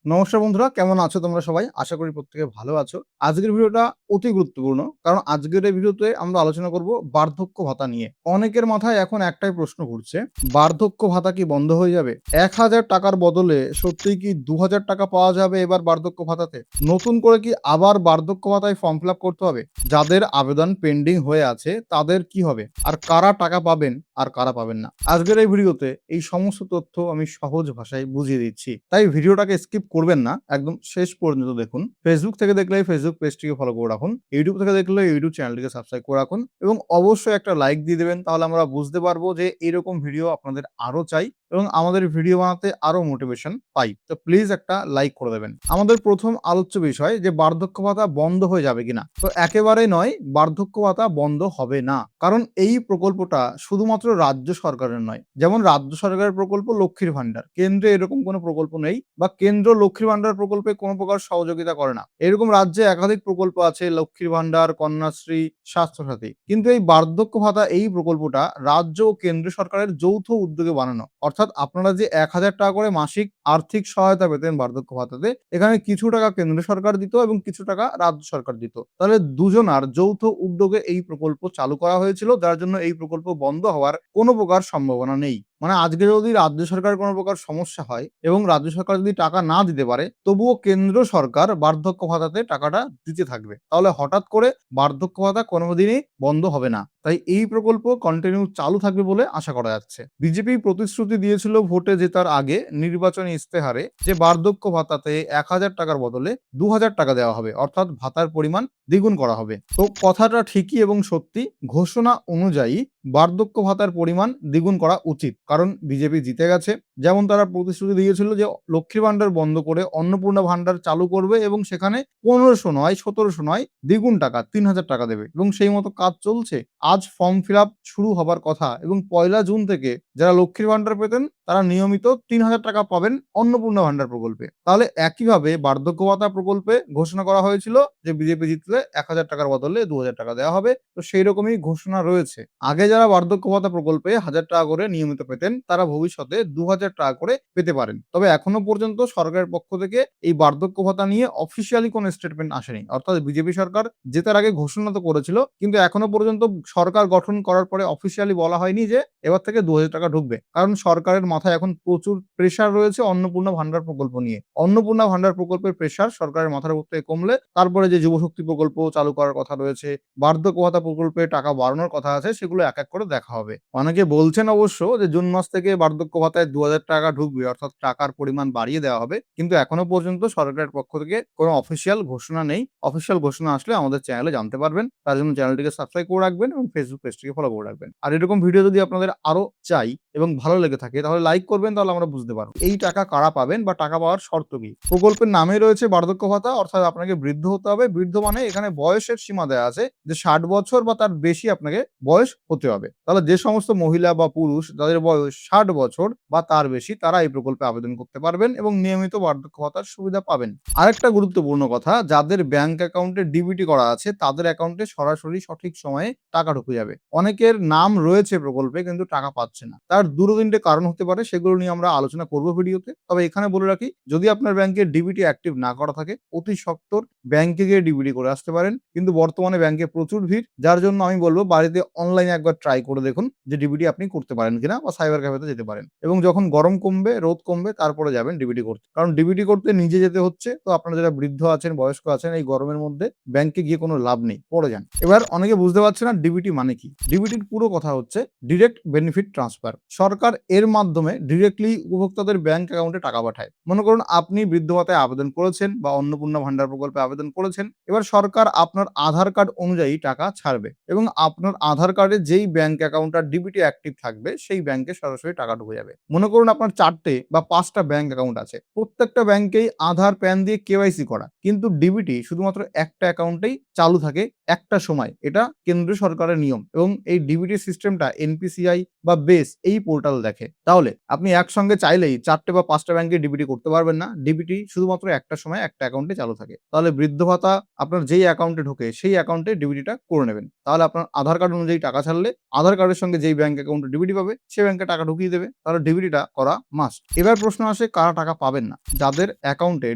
নমস্কার বন্ধুরা, কেমন আছো তোমরা সবাই? আশা করি প্রত্যেকে ভালো আছো। আজকের ভিডিওটা অতি গুরুত্বপূর্ণ। কারণ আজকের এই ভিডিওতে আমরা আলোচনা করব বার্ধক্য ভাতা নিয়ে। অনেকের মাথায় এখন একটাই প্রশ্ন ঘুরছে, বার্ধক্য ভাতা কি বন্ধ হয়ে যাবে? ৳১,০০০ র বদলে সত্যিই কি ৳২,০০০ পাওয়া যাবে এবার বার্ধক্য ভাতাতে? নতুন করে কি আবার বার্ধক্য ভাতায় ফর্ম ফিল আপ করতে হবে? যাদের আবেদন পেন্ডিং হয়ে আছে তাদের কি হবে? আর কারা টাকা পাবেন আর কারা পাবেন না? আজকের এই ভিডিওতে এই সমস্ত তথ্য আমি সহজ ভাষায় বুঝিয়ে দিচ্ছি। তাই ভিডিওটাকে স্কিপ করবেন না, একদম শেষ পর্যন্ত দেখুন। ফেসবুক থেকে দেখলে ফেসবুক পেজটিকে ফলো করে রাখুন। ইউটিউব থেকে দেখলে ইউটিউব চ্যানেলটিকে সাবস্ক্রাইব করে রাখুন এবং অবশ্যই একটা লাইক দিয়ে দেবেন। তাহলে আমরা বুঝতে পারবো যে এরকম ভিডিও আপনাদের আরো চাই এবং আমাদের ভিডিও বানাতে আরো মোটিভেশন পাই। তো প্লিজ একটা লাইক করে দেবেন। আমাদের প্রথম আলোচ্য বিষয় যে বার্ধক্য ভাতা বন্ধ হয়ে যাবে কিনা। তো একেবারেই নয়, বার্ধক্য ভাতা বন্ধ হবে না। কারণ এই প্রকল্পটা শুধুমাত্র রাজ্য সরকারের নয়। যেমন রাজ্য সরকারের প্রকল্প লক্ষ্মীর ভান্ডার, কেন্দ্রে এরকম কোনো প্রকল্প নেই বা কেন্দ্র লক্ষ্মীর ভান্ডার প্রকল্পে কোনো প্রকার সহযোগিতা করে না। এরকম রাজ্যে একাধিক প্রকল্প আছে, লক্ষ্মীর ভান্ডার, কন্যাশ্রী, স্বাস্থ্যসাথী। কিন্তু এই বার্ধক্য ভাতা এই প্রকল্পটা রাজ্য ও কেন্দ্র সরকারের যৌথ উদ্যোগে বানানো। অর্থাৎ আপনারা যে ৳১,০০০ করে মাসিক আর্থিক সহায়তা পেতেন বার্ধক্য ভাতাতে, এখানে কিছু টাকা কেন্দ্র সরকার দিত এবং কিছু টাকা রাজ্য সরকার দিত। তাহলে দুজনার যৌথ উদ্যোগে এই প্রকল্প চালু করা হয়েছিল, যার জন্য এই প্রকল্প বন্ধ হওয়ার কোনো প্রকার সম্ভাবনা নেই। মানে আজকে যদি রাজ্য সরকারের কোনো প্রকার সমস্যা হয় এবং রাজ্য সরকার যদি টাকা না দিতে পারে, তবুও কেন্দ্র সরকার বার্ধক্য ভাতাতে টাকাটা দিতে থাকবে। তাহলে হঠাৎ করে বার্ধক্য ভাতা কোনোদিনই বন্ধ হবে না। তাই এই প্রকল্প কন্টিনিউ চালু থাকবে বলে আশা করা যাচ্ছে। বিজেপি প্রতিশ্রুতি দিয়েছিল ভোটে জেতার আগে নির্বাচনী ইস্তেহারে যে বার্ধক্য ভাতাতে ৳১,০০০ বদলে ৳২,০০০ দেওয়া হবে, অর্থাৎ ভাতার পরিমাণ দ্বিগুণ করা হবে। তো কথাটা ঠিকই এবং সত্যি। ঘোষণা অনুযায়ী বার্ধক্য ভাতার পরিমাণ দ্বিগুণ করা উচিত। কারণ বিজেপি জিতে গেছে। যেমন তারা প্রতিশ্রুতি দিয়েছিল যে লক্ষ্মীর ভান্ডার বন্ধ করে অন্নপূর্ণা ভান্ডার চালু করবে এবং সেখানে ১৫০০ নয়, ১৭০০ নয়, দ্বিগুণ টাকা ৳৩,০০০ দেবে এবং সেই মতো কাজ চলছে। আজ ফর্ম ফিল আপ শুরু হবার কথা এবং ১লা জুন থেকে যারা লক্ষ্মীর ভান্ডার পেতেন তারা নিয়মিত ৳৩,০০০ পাবেন অন্নপূর্ণা ভান্ডার প্রকল্পে। তাহলে একইভাবে বার্ধক্য ভাতা প্রকল্পে ঘোষণা করা হয়েছিল যে বিজেপি জিতলে ৳১,০০০ র বদলে ৳২,০০০ দেওয়া হবে। তো সেই রকমই ঘোষণা রয়েছে। আগে যারা বার্ধক্য ভাতা প্রকল্পে ৳১,০০০ করে নিয়মিত পেতেন তারা ভবিষ্যতে ৳২,০০০ করে পেতে পারেন। তবে এখনো পর্যন্ত সরকারের পক্ষ থেকে এই বার্ধক্য ভাতা নিয়ে অফিসিয়ালি কোনো স্টেটমেন্ট আসেনি। অর্থাৎ বিজেপি সরকার জেতার আগে ঘোষণা তো করেছিল, কিন্তু এখনো পর্যন্ত সরকার গঠন করার পরে অফিসিয়ালি বলা হয়নি যে এবার থেকে ৳২,০০০ ঢুকবে। কারণ সরকারের মাথায় এখন প্রচুর প্রেশার রয়েছে অন্নপূর্ণা ভান্ডার প্রকল্প নিয়ে। অন্নপূর্ণা ভান্ডার প্রকল্পের প্রেশার সরকারের মাথার উপর থেকে কমলে তারপরে যে যুবশক্তি প্রকল্প চালু করার কথা রয়েছে, বার্ধক্য ভাতা প্রকল্পে টাকা বাড়ানোর কথা আছে, সেগুলো এক এক করে দেখা হবে। অনেকে বলছেন অবশ্য যে জুন মাস থেকে বার্ধক্য ভাতায় ৳২,০০০ ঢুকবে, অর্থাৎ টাকার পরিমাণ বাড়িয়ে দেওয়া হবে। কিন্তু এখনো পর্যন্ত সরকারের পক্ষ থেকে কোনো অফিসিয়াল ঘোষণা নেই। অফিসিয়াল ঘোষণা আসলে আমাদের চ্যানেলে জানতে পারবেন। তার জন্য চ্যানেলটিকে সাবস্ক্রাইব করে রাখবেন এবং ফেসবুক পেজটিকে ফলো করে রাখবেন। আর এরকম ভিডিও যদি আপনাদের আরো চাই এবং ভালো লেগে থাকে তাহলে লাইক করবেন, তাহলে আমরা বুঝতে পারব এই টাকা কারা পাবেন বা টাকা পাওয়ার শর্ত কি। প্রকল্পের নামেই রয়েছে বার্ধক্য ভাতা, অর্থাৎ আপনাকে বৃদ্ধ হতে হবে। বৃদ্ধ মানে এখানে বয়সের সীমা দেয়া আছে যে ৬০ বছর বা তার বেশি আপনাকে বয়স হতে হবে। তাহলে যে সমস্ত মহিলা বা পুরুষ যাদের বয়স ৬০ বছর বা তার বেশি তারা এই প্রকল্পে আবেদন করতে পারবেন এবং নিয়মিত বার্ধক্য ভাতার সুবিধা পাবেন। আরেকটা গুরুত্বপূর্ণ কথা, যাদের ব্যাংক অ্যাকাউন্টে ডিবিটি করা আছে তাদের অ্যাকাউন্টে সরাসরি সঠিক সময়ে টাকা ঢুকে যাবে। অনেকের নাম রয়েছে প্রকল্পে কিন্তু টাকা পাচ্ছে না। তার ২ টো ৩ টে কারণ হতে পারে, সেগুলো নিয়ে আমরা আলোচনা করব ভিডিওতে। তবে এখানে বলে রাখি, যদি আপনার ব্যাংকে ডিবিটি অ্যাক্টিভ না করা থাকে অতি সত্বর ব্যাংকে গিয়ে ডিবিটি করে আসতে পারেন। কিন্তু বর্তমানে ব্যাংকে প্রচুর ভিড়, যার জন্য আমি বলব বাড়িতে অনলাইনে একবার ট্রাই করে দেখুন যে ডিবিটি আপনি করতে পারেন কিনা, বা সাইবার ক্যাফেতে যেতে পারেন এবং যখন গরম কমবে, রোদ কমবে, তারপরে যাবেন ডিবিটি করতে। কারণ ডিবিটি করতে নিজে যেতে হচ্ছে। তো আপনারা যারা বৃদ্ধ আছেন, বয়স্ক আছেন, এই গরমের মধ্যে ব্যাংকে গিয়ে কোনো লাভ নেই, পড়ে যান। এবার অনেকে বুঝতে পারছে না ডিবিটি মানে কি। ডিবিটির পুরো কথা হচ্ছে ডিরেক্ট বেনিফিট ট্রান্সফার। সরকার এর মাধ্যমে ডিরেক্টলি উপভোক্তাদের ব্যাংক অ্যাকাউন্টে টাকা পাঠায়। মনে করুন আপনি বৃদ্ধ ভাতায় আবেদন করেছেন বা অন্নপূর্ণা ভান্ডার প্রকল্পে আবেদন করেছেন। এবার সরকার আপনার আধার কার্ড অনুযায়ী টাকা ছাড়বে এবং আপনার আধার কার্ডে যেই ব্যাংক অ্যাকাউন্টটা ডিবিটি অ্যাক্টিভ থাকবে সেই ব্যাংকে সরাসরি টাকা ঢুকে যাবে। মনে করুন আপনার ৪ টে বা ৫ টা ব্যাংক অ্যাকাউন্ট আছে। প্রত্যেকটা ব্যাংকেই আধার, প্যান দিয়ে কেওয়াইসি করা। কিন্তু ডিবিটি শুধুমাত্র একটা অ্যাকাউন্টেই চালু থাকে একটা সময়। এটা কেন্দ্র সরকারের নিয়ম এবং এই ডিবিটি সিস্টেমটা এনপিসিআই বা বেস এই পোর্টাল দেখে। তাহলে আপনি একসঙ্গে চাইলেই ৪ টে বা ৫ টা ব্যাংকে ডিবিটি করতে পারবেন না। ডিবিটি শুধুমাত্র একটা সময় একটা অ্যাকাউন্টে চালু থাকে। তাহলে বৃদ্ধ ভাতা আপনার যেই অ্যাকাউন্টে ঢোকে সেই অ্যাকাউন্টে ডিবিটিটা করে নেবেন। তাহলে আপনার আধার কার্ড অনুযায়ী টাকা ছাড়লে আধার কার্ডের সঙ্গে যেই ব্যাংক অ্যাকাউন্টে ডিবিটি পাবে সেই ব্যাংকে টাকা ঢুকিয়ে দেবে, তাহলে ডিবিটিটা করা মাস্ট। এবার প্রশ্ন আসে কারা টাকা পাবেন না? যাদের অ্যাকাউন্টে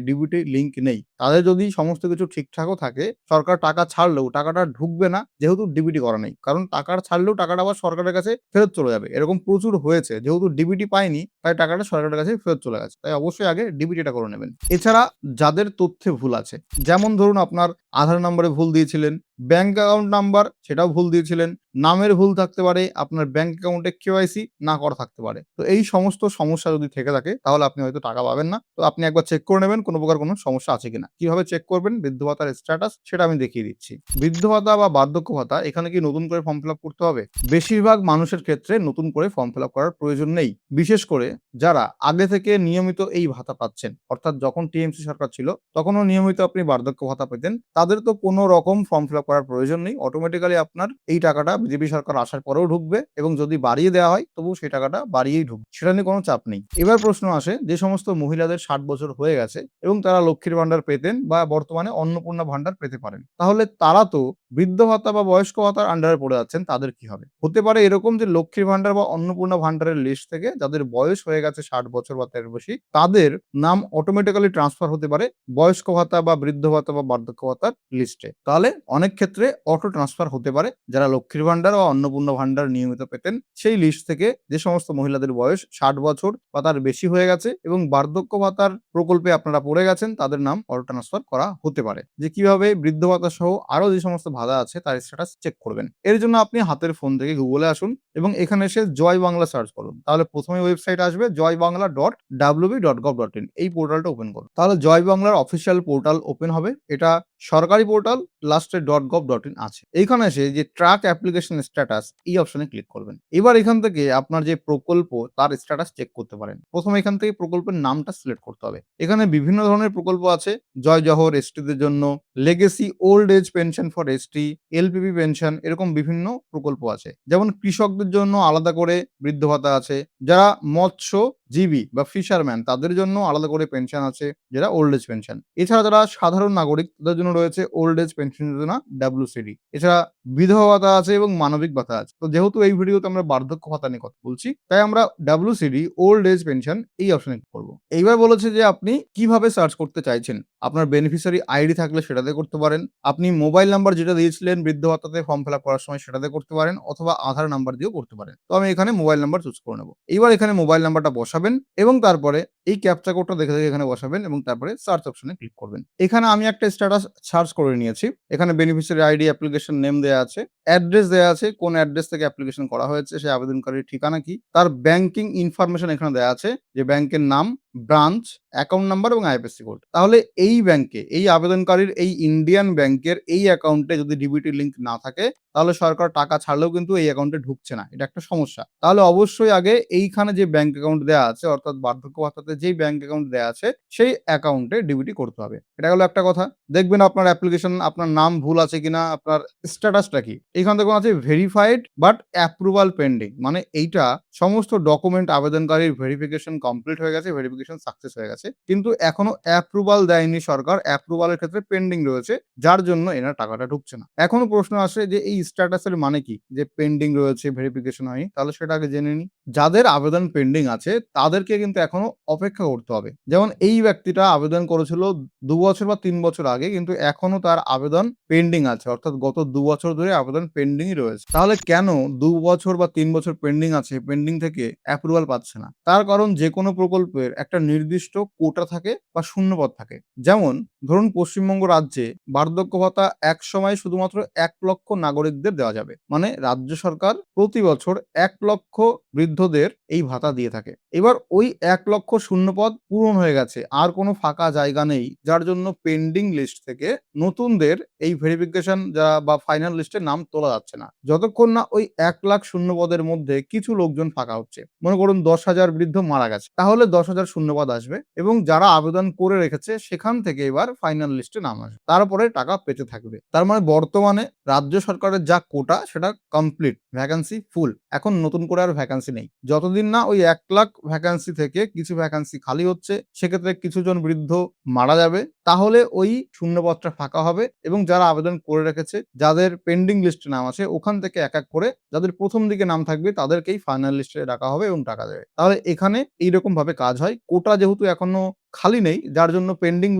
ডিবিটি লিঙ্ক নেই তাদের যদি সমস্ত কিছু ঠিকঠাকও থাকে, সরকার টাকা ছাড়লেও টাকাটা ঢুকবে না, যেহেতু ডিবিটি করা নেই। কারণ টাকা ছাড়লেও টাকাটা আবার সরকারের কাছে ফেরত চলে যাবে, এরকম প্রচুর হয়েছে। যেহেতু ডিবিটি পায়নি তাই টাকাটা সরকারের কাছে ফেরত চলে গেছে, তাই অবশ্যই আগে ডিবিটিটা করে নেবেন। এছাড়া যাদের তথ্যে ভুল আছে, যেমন ধরুন আপনার আধার নম্বরে ভুল দিয়েছিলেন, ব্যাংক অ্যাকাউন্ট নাম্বার সেটাও ভুল দিয়েছিলেন, নামের ভুল থাকতে পারে, আপনার ব্যাংক অ্যাকাউন্টে কেওয়াইসি না করা থাকতে পারে। তো এই সমস্ত সমস্যা যদি থেকে থাকে তাহলে আপনি হয়তো টাকা পাবেন না। তো আপনি একবার চেক করে নেবেন কোনো প্রকার কোনো সমস্যা আছে কিনা। কিভাবে চেক করবেন বৃদ্ধ ভাতার স্ট্যাটাস সেটা আমি দেখিয়ে দিচ্ছি। বৃদ্ধ ভাতা বা বার্ধক্য ভাতা এখানে কি নতুন করে ফর্ম ফিল আপ করতে হবে? বেশিরভাগ মানুষের ক্ষেত্রে নতুন করে ফর্ম ফিল আপ করার প্রয়োজন নেই। বিশেষ করে যারা আগে থেকে নিয়মিত এই ভাতা পাচ্ছেন, অর্থাৎ যখন টিএমসি সরকার ছিল তখনও নিয়মিত আপনি বার্ধক্য ভাতা পেতেন, তাদের তো কোনো রকম ফর্ম ফিল আপ করার প্রয়োজন নেই। অটোমেটিক্যালি আপনার এই টাকাটা বিজেপি সরকার আসার পরেও ঢুকবে এবং যদি বাড়িয়ে দেওয়া হয় তবুও সেই টাকাটা বাড়িয়েই ঢুকবে, সেটা নিয়ে কোনো চাপ নেই। এবার প্রশ্ন আসে যে সমস্ত মহিলাদের 60 বছর হয়ে গেছে এবং তারা লক্ষ্মীর ভান্ডার পেতেন বা বর্তমানে অন্নপূর্ণা ভান্ডার পেতে পারেন, তাহলে তারা তো বৃদ্ধ ভাতা বা বয়স্ক ভাতার আন্ডারে পড়ে যাচ্ছেন, তাদের কি হবে? হতে পারে এরকম যে লক্ষ্মীর ভান্ডার বা অন্নপূর্ণা ভান্ডারের লিস্ট থেকে যাদের বয়স হয়ে গেছে 60 বছর বা তার বেশি, তাদের নাম অটোমেটিক্যালি ট্রান্সফার হতে পারে বয়স্ক ভাতা বা বৃদ্ধ ভাতা বা বার্ধক্য ভাতার লিস্টে। তাহলে অনেক ক্ষেত্রে অটো ট্রান্সফার হতে পারে যারা লক্ষ্মীর ভান্ডার বা অন্নপূর্ণা ভান্ডার নিয়মিত পেতেন সেই লিস্ট থেকে যে সমস্ত মহিলাদের বয়স 60 বছর বা তার বেশি হয়ে গেছে এবং বার্ধক্য ভাতার প্রকল্পে আপনারা পড়ে গেছেন, তাদের নাম অটো ট্রান্সফার করা হতে পারে। যে কিভাবে বৃদ্ধ ভাতা সহ আরো যে সমস্ত ভাতা আছে তার স্ট্যাটাস চেক করবেন, এর জন্য আপনি হাতের ফোন থেকে গুগলে আসুন এবং এখানে এসে জয় বাংলা সার্চ করুন। তাহলে প্রথমে ওয়েবসাইট আসবে joyBangla.wb.gov.in, এই পোর্টালটা ওপেন করুন। তাহলে জয় বাংলার অফিসিয়াল পোর্টাল ওপেন হবে। এটা সরকারি পোর্টাল, লাস্টে .gov.in আছে। এইখানে এসে যে ট্র্যাক অ্যাপ্লিকেশন স্ট্যাটাস এই অপশনে ক্লিক করবেন। এবার এখান থেকে আপনার যে প্রকল্প তার স্ট্যাটাস চেক করতে পারেন। প্রথমে এখান থেকে প্রকল্পের নামটা সিলেক্ট করতে হবে। এখানে বিভিন্ন ধরনের প্রকল্প আছে, জয় জহর এসটিদের জন্য, legacy old age pension for ST, LPP pension, এরকম বিভিন্ন প্রকল্প আছে। যেমন কৃষকদের জন্য আলাদা করে বৃদ্ধ ভাতা আছে, যারা মৎস্যজীবী বা ফিশারম্যান তাদের জন্য আলাদা করে পেনশন আছে যেটা ওল্ড এজ পেনশন। এছাড়া যারা সাধারণ নাগরিক তাদের জন্য রয়েছে ওল্ড এজ পেনশন যোজনা WCD। এছাড়া বিধবা ভাতা আছে এবং মানবিক ভাতা আছে। তো যেহেতু এই ভিডিওতে আমরা বার্ধক্য ভাতা নিয়ে কথা বলছি তাই আমরা WCD ওল্ড এজ পেনশন এই অপশনে ক্লিক করব। এইবার বলেছে যে আপনি কিভাবে সার্চ করতে চাইছেন। আপনার বেনিফিশিয়ারি আইডি থাকলে সেটাতে করতে পারেন, আপনি মোবাইল নাম্বার যেটা দিয়েছিলেন বৃদ্ধ ভাতাতে ফর্ম ফিল আপ করার সময় সেটাতে করতে পারেন, অথবা আধার নাম্বার দিয়েও করতে পারেন। তো আমি এখানে মোবাইল নাম্বার চুজ করে নেব। এইবার এখানে মোবাইল নাম্বারটা বসাবেন এবং তারপরে এই ক্যাপচা কোডটা দেখে দেখে এখানে বসাবেন এবং তারপরে সার্চ অপশনে ক্লিক করবেন। এখানে আমি একটা স্ট্যাটাস সার্চ করে নিয়েছি। এখানে বেনিফিশিয়ারি আইডি, অ্যাপ্লিকেশন নেম দেয়া আছে, অ্যাড্রেস দেয়া আছে, কোন অ্যাড্রেস থেকে অ্যাপ্লিকেশন করা হয়েছে, সেই আবেদনকারীর ঠিকানা কি, তার ব্যাংকিং ইনফরমেশন এখানে দেয়া আছে, যে ব্যাংকের নাম, ব্রাঞ্চ, অ্যাকাউন্ট নাম্বার এবং আইএফএসসি কোড। তাহলে এই ব্যাংকে, এই আবেদনকারীর এই ইন্ডিয়ান ব্যাংকের এই অ্যাকাউন্টে যদি ডিবিটি লিংক না থাকে তাহলে সরকার টাকা ছাড়লেও কিন্তু এই অ্যাকাউন্টে ঢুকছে না, এটা একটা সমস্যা। তাহলে অবশ্যই আগে এইখানে যে ব্যাংক অ্যাকাউন্ট দেয়া আছে, অর্থাৎ বার্ধক্য ভাতাতে যেই ব্যাংক অ্যাকাউন্ট দেয়া আছে সেই অ্যাকাউন্টে ডিবিটি করতে হবে। এটা গেল একটা কথা। দেখবেন আপনার অ্যাপ্লিকেশন, আপনার নাম ভুল আছে কিনা, আপনার স্ট্যাটাসটা কি। এখান থেকে আছে ভেরিফাইড বাট অ্যাপ্রুভাল পেন্ডিং, মানে এইটা সমস্ত ডকুমেন্ট আবেদনকারীর ভেরিফিকেশন কমপ্লিট হয়ে গেছে, ভেরিফিকেশন সাকসেস হয়ে গেছে, কিন্তু এখনো অ্যাপ্রুভাল দেয়নি সরকার, অ্যাপ্রুভালের ক্ষেত্রে পেন্ডিং রয়েছে, যার জন্য এনার টাকাটা ঢুকছে না। এখনো প্রশ্ন আসে যে এই স্ট্যাটাসের মানে কি, যে পেন্ডিং রয়েছে, ভেরিফিকেশন হয়নি, তাহলে সেটা আগে জেনে নিই। যাদের আবেদন পেন্ডিং আছে তাদেরকে কিন্তু এখনো অপেক্ষা করতে হবে। যেমন এই ব্যক্তিটা আবেদন করেছিল 2 বছর বা 3 বছর আগে, কিন্তু এখনো তার আবেদন পেন্ডিং আছে, অর্থাৎ গত 2 বছর ধরে আবেদন পেন্ডিংই রয়েছে। তাহলে কেন 2 বছর বা 3 বছর পেন্ডিং আছে, পেন্ডিং থেকে অ্যাপ্রুভাল পাচ্ছে না? তার কারণ যে কোনো প্রকল্পের একটা নির্দিষ্ট কোটা থাকে বা শূন্যপদ থাকে। যেমন ধরুন পশ্চিমবঙ্গ রাজ্যে বার্ধক্য ভাতা একসময় শুধুমাত্র 1 লক্ষ নাগরিকদের দেওয়া যাবে, মানে রাজ্য সরকার প্রতি বছর 1 লক্ষ বৃদ্ধদের এই ভাতা দিয়ে থাকে। এবার ওই 1 লক্ষ শূন্যপদ পূরণ হয়ে গেছে, আর কোনো ফাঁকা জায়গা নেই, যার জন্য পেন্ডিং লিস্ট থেকে নতুনদের এই ভেরিফিকেশন বা ফাইনাল লিস্টে নাম তোলা যাচ্ছে না, যতক্ষণ না ওই 1 লাখ শূন্যপদের মধ্যে কিছু লোকজন ফাঁকা হচ্ছে। মনে করুন 10,000 বৃদ্ধ মারা গেছে, তাহলে 10,000 শূন্যপদ আসবে এবং যারা আবেদন করে রেখেছে সেখান থেকে এবার ফাইনাল লিস্টে নাম আসবে, তারপরে টাকা পেতে থাকবে। তার মানে বর্তমানে রাজ্য সরকারের যা কোটা সেটা কমপ্লিট, ভ্যাকান্সি ফুল, এখন নতুন করে আর ভ্যাকান্সি নেই। যতদিন যতদিন না ওই 1,00,000 ভ্যাকান্সি থেকে কিছু ভ্যাকান্সি খালি হচ্ছে, সেক্ষেত্রে কিছুজন বৃদ্ধ মারা যাবে, তাহলে ওই শূন্যপদটা ফাঁকা হবে এবং যারা আবেদন করে রেখেছে, যাদের পেন্ডিং লিস্টে নাম আছে, ওখান থেকে এক করে যাদের প্রথম দিকে নাম থাকবে তাদেরকেই ফাইনাল লিস্টে ডাকা হবে এবং টাকা দেবে। তাহলে এখানে এইরকম ভাবে কাজ হয়। কোটা যেহেতু এখনো খালি নেই, যার জন্য পেন্ডিং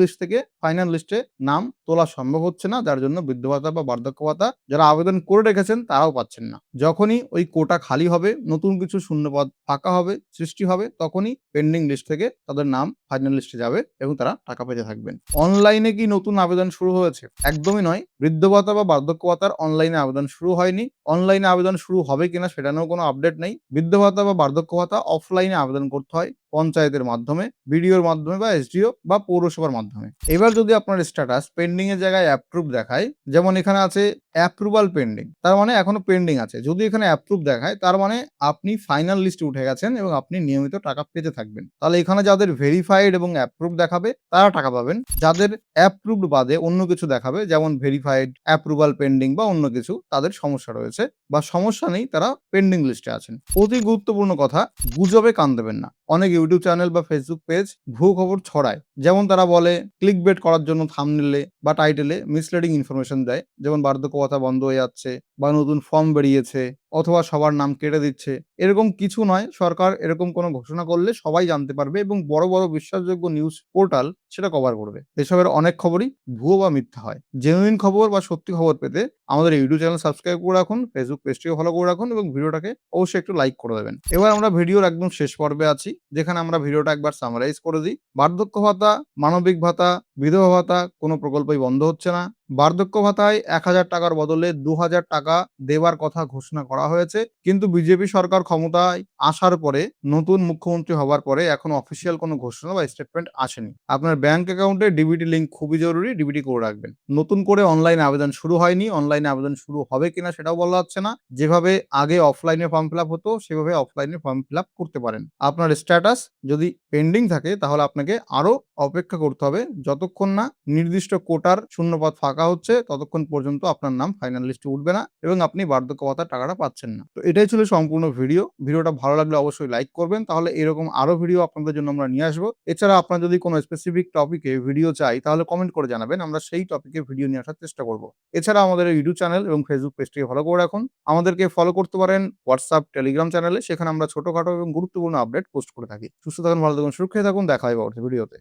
লিস্ট থেকে ফাইনাল লিস্টে নাম তোলা সম্ভব হচ্ছে না, যার জন্য বৃদ্ধ ভাতা বা বার্ধক্য ভাতা যারা আবেদন করে রেখেছেন তারাও পাচ্ছেন না। যখনই ওই কোটা খালি হবে, নতুন কিছু শূন্যপদ ফাঁকা হবে, সৃষ্টি হবে, তখনই পেন্ডিং লিস্ট থেকে তাদের নাম ফাইনাল লিস্টে যাবে এবং তারা টাকা পেতে থাকবেন। অনলাইনে কি নতুন আবেদন শুরু হয়েছে? একদমই নয়। বৃদ্ধ ভাতা বা বার্ধক্য ভাতার অনলাইনে আবেদন শুরু হয়নি। অনলাইনে আবেদন শুরু হবে কিনা সেটা নিয়েও কোনো আপডেট নেই। বৃদ্ধ ভাতা বা বার্ধক্য ভাতা অফলাইনে আবেদন করতে হয়, পঞ্চায়েতের মাধ্যমে, বিডিওর মাধ্যমে বা এসডিও বা পৌরসভার মাধ্যমে। এবার যদি আপনার স্ট্যাটাস পেন্ডিং এর জায়গায় অ্যাপ্রুভ দেখায়, যেমন এখানে আছে অ্যাপ্রুভাল পেন্ডিং, তার মানে এখনো পেন্ডিং আছে। যদি এখানে অ্যাপ্রুভ দেখায়, তার মানে আপনি ফাইনাল লিস্টে উঠে গেছেন এবং আপনি নিয়মিত টাকা পেতে থাকবেন। তাহলে এখানে যাদের ভেরিফাইড এবং অ্যাপ্রুভ দেখাবে তারা টাকা পাবেন। যাদের অ্যাপ্রুভড বাদে অন্য কিছু দেখাবে, যেমন ভেরিফাইড, অ্যাপ্রুভাল পেন্ডিং বা অন্য কিছু, তাদের সমস্যা রয়েছে বা সমস্যা নেই, তারা পেন্ডিং লিস্টে আছেন। অতি গুরুত্বপূর্ণ কথা, গুজবে কান দেবেন না। অনেক ইউটিউব চ্যানেল বা ফেসবুক পেজ ভুয়ো খবর ছড়ায়। যেমন তারা বলে ক্লিক বেট করার জন্য থাম্বনেলে বা টাইটেলে মিসলিডিং ইনফরমেশন দেয়, যেমন বার্ধক্য ভাতা বন্ধ হয়ে যাচ্ছে বা নতুন ফর্ম বেরিয়েছে অথবা সবার নাম কেটে দিচ্ছে। এরকম কিছু নয়। সরকার এরকম কোনো ঘোষণা করলে সবাই জানতে পারবে এবং বড় বড় বিশ্বাসযোগ্য নিউজ পোর্টাল সেটা কভার করবে। এসবের অনেক খবরই ভুয়ো বা মিথ্যা হয়। জেনুইন খবর বা সত্যি খবর পেতে আমাদের ইউটিউব চ্যানেল সাবস্ক্রাইব করে রাখুন, ফেসবুক পেজটিও ফলো করে রাখুন এবং ভিডিওটাকে অবশ্যই একটু লাইক করে দেবেন। এবার আমরা ভিডিওর একদম শেষ পর্বে আছি, যেখানে আমরা ভিডিওটা একবার সামারাইজ করে দিই। বার্ধক্য ভাতা, মানবিক ভাতা, বিধবা ভাতা কোনো প্রকল্পই বন্ধ হচ্ছে না। বার্ধক্য ভাতায় ১,০০০ টাকার বদলে ২,০০০ টাকা দেওয়ার কথা ঘোষণা করা হয়েছে। কিন্তু বিজেপি সরকার ক্ষমতায় আসার পরে, নতুন মুখ্যমন্ত্রী হবার পরে এখনো অফিসিয়াল কোনো ঘোষণা বা স্টেটমেন্ট আসেনি। আপনার ব্যাংক অ্যাকাউন্টে ডিবিটি লিঙ্ক খুবই জরুরি, ডিবিটি করে রাখবেন। নতুন করে অনলাইন আবেদন শুরু হয়নি, অনলাইনে আবেদন শুরু হবে কিনা সেটাও বলা যাচ্ছে না। যেভাবে আগে অফলাইনে ফর্ম ফিল আপ হতো, সেভাবে অফলাইনে ফর্ম ফিল আপ করতে পারেন। আপনার স্ট্যাটাস যদি পেন্ডিং থাকে, তাহলে আপনাকে আরো অপেক্ষা করতে হবে। যতক্ষণ না নির্দিষ্ট কোটার শূন্যপদ ফাঁকা হচ্ছে, ততক্ষণ পর্যন্ত আপনার নাম ফাইনাল লিস্টে উঠবে না এবং আপনি বার্ধক্য ভাতার টাকাটা পাচ্ছেন না। তো এটাই ছিল সম্পূর্ণ ভিডিও। ভিডিওটা ভালো লাগলে অবশ্যই লাইক করবেন, তাহলে এরকম আরো ভিডিও আপনাদের জন্য আমরা নিয়ে আসবো। এছাড়া আপনার যদি কোনো স্পেসিফিক টপিকে ভিডিও চাই, তাহলে কমেন্ট করে জানাবেন, আমরা সেই টপিকে ভিডিও নিয়ে আসার চেষ্টা করব। এছাড়া আমাদের ইউটিউব চ্যানেল এবং ফেসবুক পেজটিকে ফলো করে রাখুন। আমাদেরকে ফলো করতে পারেন হোয়াটসঅ্যাপ, টেলিগ্রাম চ্যানেলে, সেখানে আমরা ছোটখাটো এবং গুরুত্বপূর্ণ আপডেট পোস্ট করে থাকি। সুস্থ থাকুন, ভালো থাকুন, সুরক্ষিত থাকুন। দেখা হবে পরবর্তী ভিডিওতে।